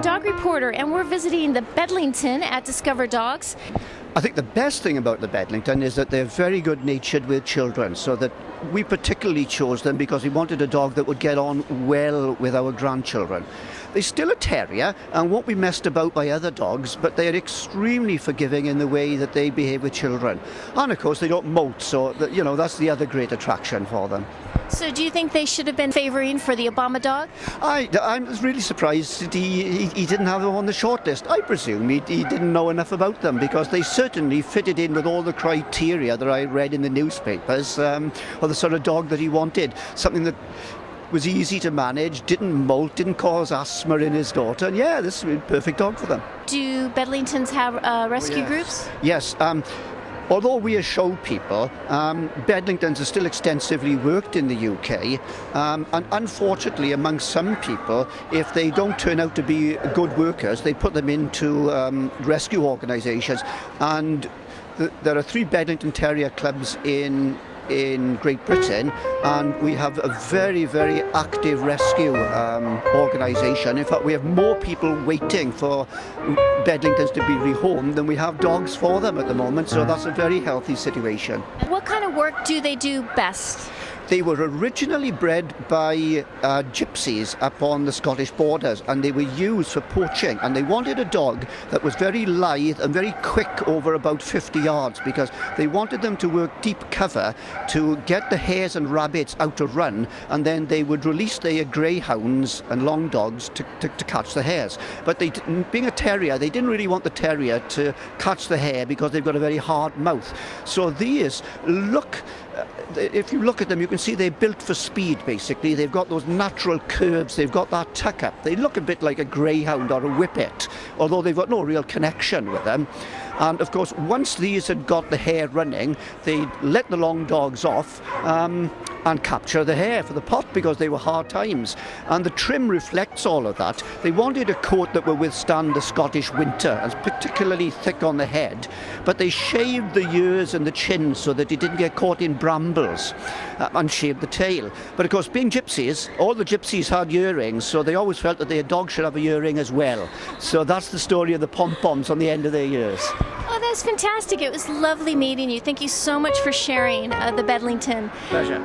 dog reporter, and we're visiting the Bedlington at Discover Dogs. I think the best thing about the Bedlington is that they're very good natured with children, so that we particularly chose them because we wanted a dog that would get on well with our grandchildren. They're still a terrier and won't be messed about by other dogs, but they're extremely forgiving in the way that they behave with children. And of course they don't molt, so that, that's the other great attraction for them. So do you think they should have been favoring for the Obama dog? I'm really surprised that he didn't have them on the shortlist. I presume he didn't know enough about them, because they certainly fitted in with all the criteria that I read in the newspapers, or the sort of dog that he wanted. Something that was easy to manage, didn't molt, didn't cause asthma in his daughter. And yeah, this is a perfect dog for them. Do Bedlingtons have rescue groups? Yes. Although we are show people, Bedlingtons are still extensively worked in the UK, and unfortunately among some people, if they don't turn out to be good workers, they put them into rescue organisations. And there are 3 Bedlington Terrier clubs in Great Britain, and we have a very, very active rescue organisation. In fact, we have more people waiting for Bedlingtons to be rehomed than we have dogs for them at the moment, so that's a very healthy situation. What kind of work do they do best? They were originally bred by gypsies up on the Scottish borders, and they were used for poaching, and they wanted a dog that was very lithe and very quick over about 50 yards, because they wanted them to work deep cover to get the hares and rabbits out to run, and then they would release their greyhounds and long dogs to catch the hares. But being a terrier, they didn't really want the terrier to catch the hare because they've got a very hard mouth. So these if you look at them, you can see they're built for speed, basically. They've got those natural curves, they've got that tuck-up. They look a bit like a greyhound or a whippet, although they've got no real connection with them. And of course, once these had got the hare running, they let the long dogs off and capture the hare for the pot, because they were hard times. And the trim reflects all of that. They wanted a coat that would withstand the Scottish winter, and particularly thick on the head, but they shaved the ears and the chin so that it didn't get caught in brambles, and shaved the tail. But of course, being gypsies, all the gypsies had earrings, so they always felt that their dog should have a earring as well. So that's the story of the pom-poms on the end of their ears. Oh, that's fantastic. It was lovely meeting you. Thank you so much for sharing the Bedlington. Pleasure.